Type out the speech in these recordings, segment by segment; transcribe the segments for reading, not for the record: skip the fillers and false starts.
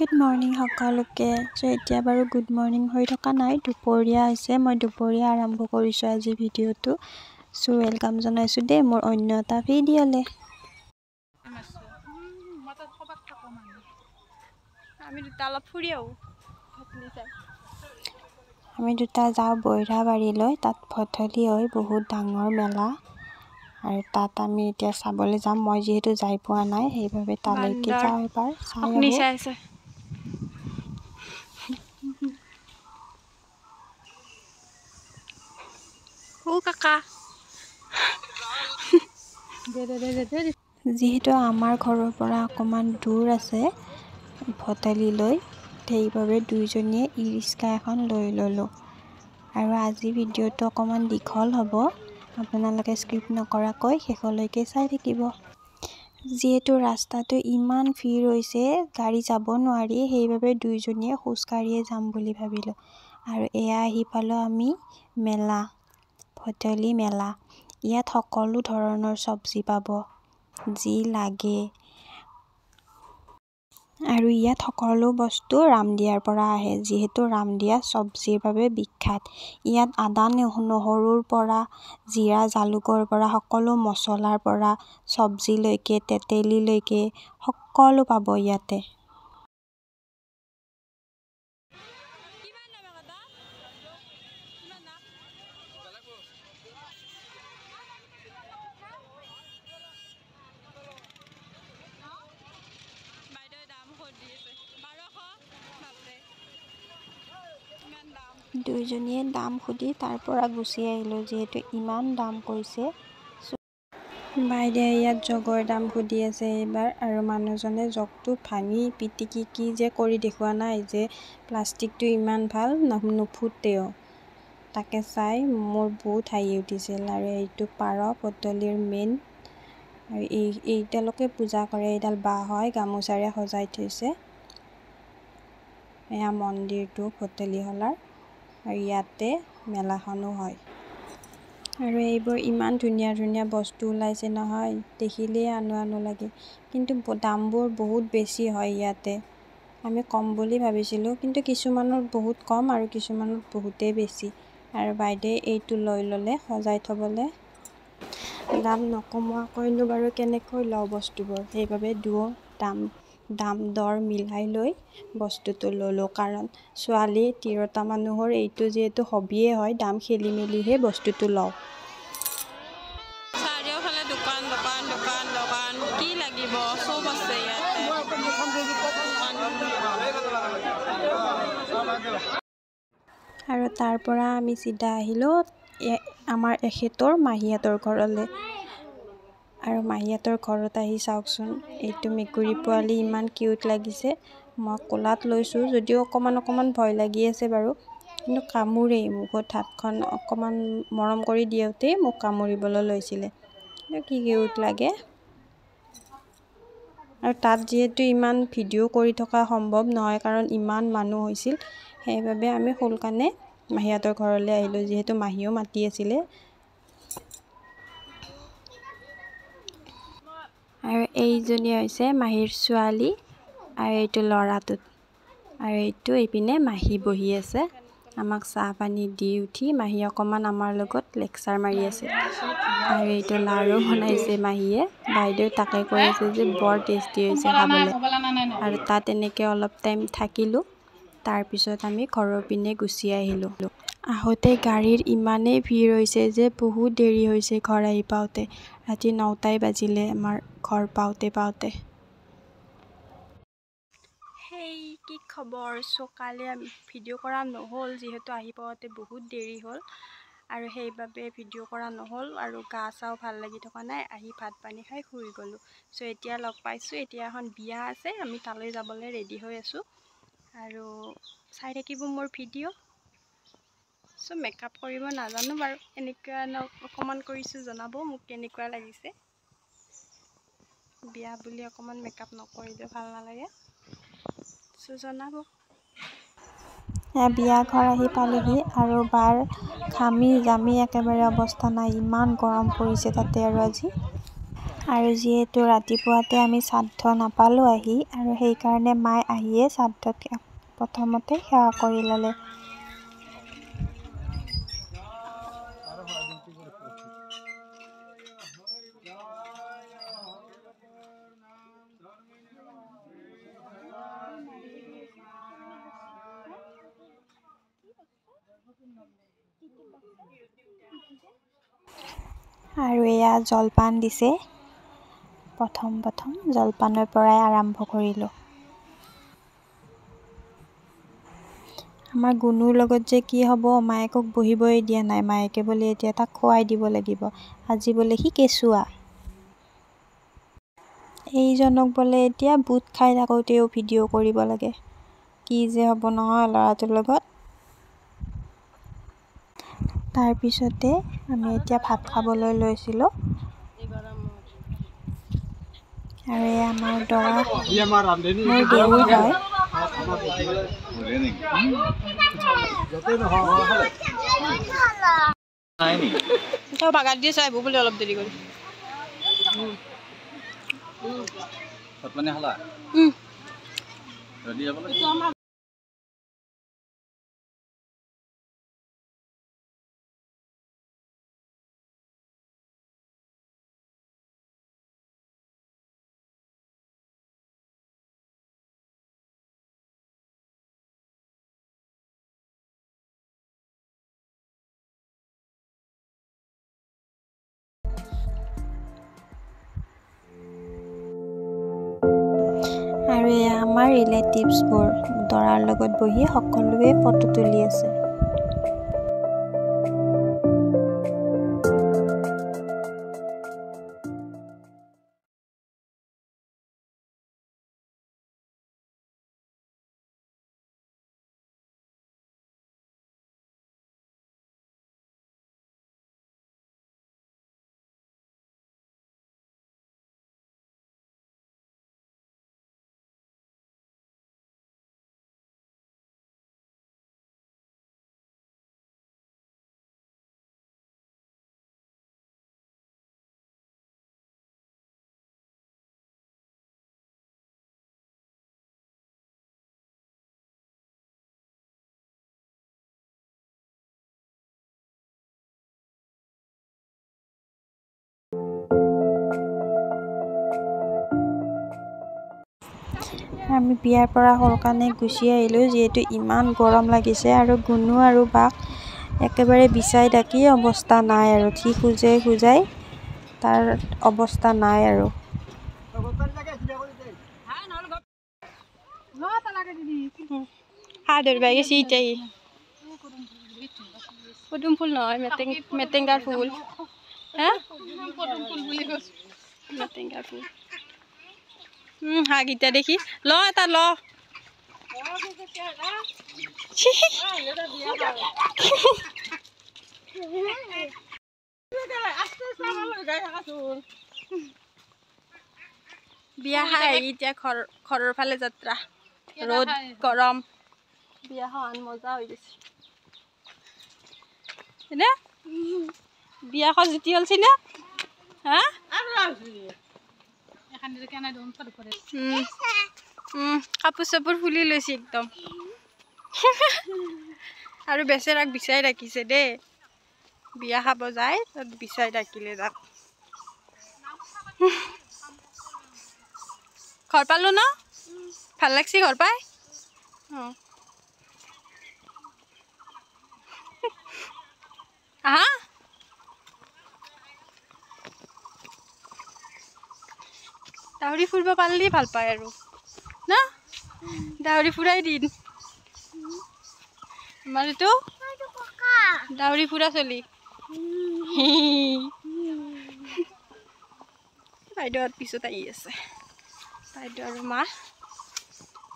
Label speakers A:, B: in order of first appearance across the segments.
A: Good morning সকলোকে। এতিয়া বাৰু গুড মৰ্ণিং হৈ থকা নাই, দুপৰীয়া হৈছে। মই দুপৰীয়া আৰম্ভ কৰিছোঁ আজি ভিডিঅ'টো। ৱেলকাম জনাইছোঁ দেই মোৰ অন্য এটা ভিডিঅ'লৈ। আমি দুটা যাওঁ বৈৰাবাৰীলৈ। তাত ভঠেলি হয়, বহুত ডাঙৰ মেলা, আৰু তাত আমি এতিয়া চাবলৈ যাম। মই যিহেতু যাই পোৱা নাই, সেইবাবে তালৈকে যাওঁ এবাৰ চাই আহোঁ। যিহেতু আমাৰ ঘৰৰ পৰা অকণমান দূৰ আছে ভঠেলিলৈ, সেইবাবে দুইজনীয়ে ই ৰিক্সা এখন লৈ ল'লোঁ। আৰু আজি ভিডিঅ'টো অকণমান দীঘল হ'ব, আপোনালোকে স্কিপ নকৰাকৈ শেষলৈকে চাই থাকিব। যিহেতু ৰাস্তাটো ইমান ভিৰ হৈছে, গাড়ী যাব নোৱাৰি, সেইবাবে দুইজনীয়ে খোজকাঢ়িয়ে যাম বুলি ভাবিলোঁ। আৰু এয়া আহি পালোঁ আমি মেলা, ভঠেলি মেলা। ইয়াত সকলো ধৰণৰ চব্জি পাব, যি লাগে। আৰু ইয়াত সকলো বস্তু ৰামদিয়াৰ পৰা আহে, যিহেতু ৰামদিয়া চব্জিৰ বাবে বিখ্যাত। ইয়াত আদা নহৰুৰ পৰা, জিৰা জালুকৰ পৰা, সকলো মছলাৰ পৰা, চব্জিলৈকে, তেতেলীলৈকে সকলো পাব ইয়াতে। দুইজনীয়ে দাম সুধি তাৰ পৰা গুচি আহিলোঁ, যিহেতু ইমান দাম কৈছে। বাইদেৱে ইয়াত জগৰ দাম সুধি আছে এইবাৰ, আৰু মানুহজনে জগটো ভাঙি পিটিকি কি যে কৰি দেখুওৱা নাই যে প্লাষ্টিকটো ইমান ভাল নুফুটেও। তাকে চাই মোৰ বহুত হাঁহি উঠিছিল। আৰু এইটো পাৰ ভঠেলিৰ মেইন, আৰু এইডালকে পূজা কৰে। এইডাল বাঁহ হয়, গামোচাৰে সজাই থৈছে। এয়া মন্দিৰটো ভঠেলিখনৰ, আৰু ইয়াতে মেলাখনো হয়। আৰু এইবোৰ ইমান ধুনীয়া ধুনীয়া বস্তু ওলাইছে নহয়, দেখিলেই আনো আনো লাগে। কিন্তু দামবোৰ বহুত বেছি হয় ইয়াতে। আমি কম বুলি ভাবিছিলোঁ, কিন্তু কিছুমানত বহুত কম আৰু কিছুমানত বহুতেই বেছি। আৰু বাইদেৱে এইটো লৈ ল'লে সজাই থ'বলৈ। দাম নকমোৱাকৈনো বাৰু কেনেকৈ লওঁ বস্তুবোৰ, সেইবাবে দাম দৰ মিলাই লৈ বস্তুটো ল'লোঁ। কাৰণ ছোৱালী তিৰোতা মানুহৰ এইটো যিহেতু হবিয়ে হয়, দাম খেলি মেলিহে বস্তুটো লওঁ। চাৰিওফালে দোকান দোকান দোকান দোকান, কি লাগিব চব আছে ইয়াতে। আৰু তাৰ পৰা আমি চিধা আহিলোঁ আমাৰ এখেতৰ মাহীহঁতৰ ঘৰলৈ। আৰু মাহীহঁতৰ ঘৰত আহি চাওকচোন, এইটো মেকুৰী পোৱালি ইমান কিউট লাগিছে। মই কোলাত লৈছোঁ যদিও অকণমান ভয় লাগি আছে বাৰু, কিন্তু কামোৰেই। মুখত হাতখন অকণমান মৰম কৰি দিওঁতেই মোক কামুৰিবলৈ লৈছিলে। কি কিউট লাগে। আৰু তাত যিহেতু ইমান ভিডিঅ' কৰি থকা সম্ভৱ নহয়, কাৰণ ইমান মানুহ হৈছিল, সেইবাবে আমি সোনকালে মাহীহঁতৰ ঘৰলৈ আহিলোঁ, যিহেতু মাহীও মাতি আছিলে। আৰু এইজনী হৈছে মাহীৰ ছোৱালী, আৰু এইটো ল'ৰাটোত। আৰু এইপিনে মাহী বহি আছে, আমাক চাহ পানী দি উঠি মাহী অকণমান আমাৰ লগত লেকচাৰ মাৰি আছে। আৰু এইটো লাৰু বনাইছে মাহীয়ে, বাইদেউ তাকে কৈ আছে যে বৰ টেষ্টি হৈছে খাবলৈ। আৰু তাত এনেকৈ অলপ টাইম থাকিলোঁ, তাৰপিছত আমি ঘৰৰ পিনে গুচি আহিলোঁ। আহোঁতে গাড়ীৰ ইমানেই ভিৰ হৈছে যে বহুত দেৰি হৈছে ঘৰ আহি পাওঁতে। ৰাতি 9টাই বাজিলে আমাৰ ঘৰ পাওঁতে। সেই কি খবৰ? কালি ভিডিঅ' কৰা নহ'ল, যিহেতু আহি পাওঁতে বহুত দেৰি হ'ল, আৰু সেইবাবে ভিডিঅ' কৰা নহ'ল। আৰু গা চাও ভাল লাগি থকা নাই, আহি ভাত পানী খাই শুই গ'লোঁ। এতিয়া লগ পাইছোঁ, এতিয়া এখন বিয়া আছে, আমি তালৈ যাবলৈ ৰেডি হৈ আছোঁ। আৰু চাই থাকিব মোৰ ভিডিঅ'। মেকআপ কৰিব নাজানো বাৰু, এনেকুৱা অকণমান কৰিছোঁ, জনাব মোক কেনেকুৱা লাগিছে। বিয়া বুলি অকণমান মেকআপ নকৰিলে ভাল নালাগে, জনাব। বিয়া ঘৰ আহি পালেহি, আৰু বাৰ ঘামি জামি একেবাৰে অৱস্থা নাই, ইমান গৰম পৰিছে তাতে। আৰু আৰু যিহেতু ৰাতিপুৱাতে আমি শ্ৰাদ্ধ নাপালোঁ আহি, আৰু সেইকাৰণে মায়ে আহিয়ে শ্ৰাদ্ধত প্ৰথমতে সেৱা কৰি ল'লে। আৰু এয়া জলপান দিছে। প্ৰথম জলপানৰ পৰাই আৰম্ভ কৰিলোঁ। আমাৰ গুণুৰ লগত যে কি হ'ব, মায়েকক বহিবই দিয়া নাই। মায়েকে বোলে এতিয়া তাক খুৱাই দিব লাগিব। আজি বোলে সি কেঁচুৱা। এইজনক বোলে এতিয়া বুট খাই থাকোঁতেও ভিডিঅ' কৰিব লাগে। কি যে হ'ব নহয় ল'ৰাটোৰ লগত। তাৰপিছতে আমি এতিয়া ভাত খাবলৈ লৈছিলোঁ। আৰু এই আমাৰ দৰা মোৰ দেউৰ হয়। বাগাত দিয়ে চাই বোলে অলপ দেৰি কৰি। ভাত পানী খালা? ৰেডি হ'ব লাগিব। আৰু এয়া আমাৰ ৰিলেটিভছবোৰ দৰাৰ লগত বহি সকলোৱে ফটো তুলি আছে। আমি বিয়াৰ পৰা সোনকালে গুচি আহিলোঁ, যিহেতু ইমান গৰম লাগিছে। আৰু গুণু আৰু বাক একেবাৰে বিছাই ডাকি অৱস্থা নাই আৰু। সি খোজাই তাৰ অৱস্থা নাই আৰু। পদুম ফুল নহয়, মেটেংগাৰ ফুল। মেটেংগাৰ ফুল। হাঁহকেইটা দেখি ল এটা ল। বিয়া খাই আহি এতিয়া ঘৰৰ ফালে যাত্ৰা। ৰ'দ গৰম, বিয়াখন মজা হৈ গৈছে। বিয়াখন জুতি হ'ল চিনে? হা? কাপোৰ চাপোৰ ফুলি লৈছে একদম। আৰু বেচেৰাক বিচাই ৰাখিছে দেই। বিয়া খাব যায়, তাত বিচাই ৰাখিলে তাক। ঘৰ পালো ন? ভাল লাগছি ঘৰ পাই? আহা। দাউৰি ফুৰিব পাৰিলে ভাল পায় আৰু না? দাউৰি ফুৰাই দিন। আমাৰ এইটো দাউৰি ফুৰা চলি। বাইদেউৰ পিছত আহি আছে। বাইদেউ আৰু মা,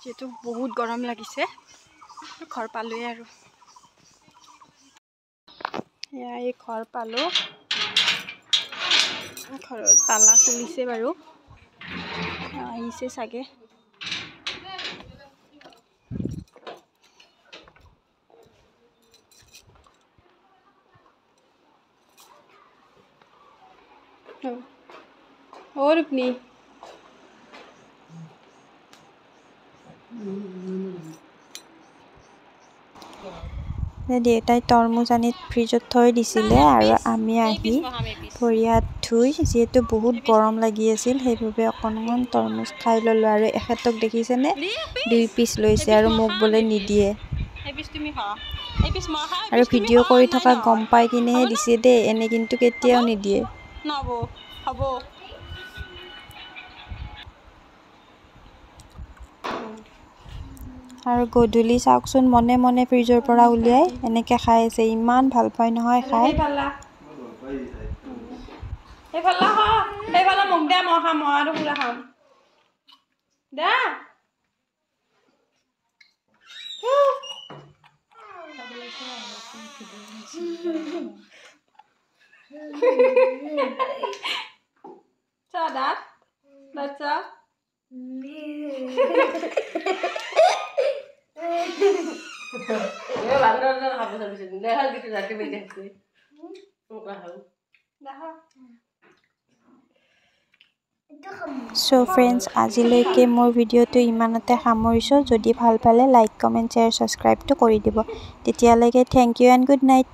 A: যিহেতু বহুত গৰম লাগিছে, ঘৰ পালোৱে আৰু। এয়া এই ঘৰ পালোঁ। ঘৰত তালা খুলিছে বাৰু, আহিছে চাগে।
B: और अपनी
A: দেউতাই তৰমুজ আনি ফ্ৰিজত থৈ দিছিলে আৰু আমি আহি ভৰি হাত ধুই যিহেতু বহুত গৰম লাগি আছিল সেইবাবে অকণমান তৰমুজ খাই ল'লোঁ আৰু এখেতক দেখিছেনে 2 পিচ লৈছে আৰু মোক বোলে নিদিয়ে আৰু ভিডিঅ' কৰি থকা গম পাই কিনেহে দিছে দেই এনে কিন্তু কেতিয়াও নিদিয়ে আৰু গধূলি চাওকচোন মনে মনে ফ্ৰিজৰ পৰা উলিয়াই এনেকৈ খাই আছে ইমান ভাল পায় নহয় খাই
B: সেইফালে মোক দে মই খাম মই আৰু পুৰা খাম দে চা দাঁত বাচ্চা
A: সো ফ্ৰেণ্ডছ আজিলৈকে মোৰ ভিডিঅ'টো ইমানতে সামৰিছোঁ যদি ভাল পালে লাইক কমেণ্ট শ্বেয়াৰ ছাবস্ক্ৰাইবটো কৰি দিব তেতিয়ালৈকে thank you and good night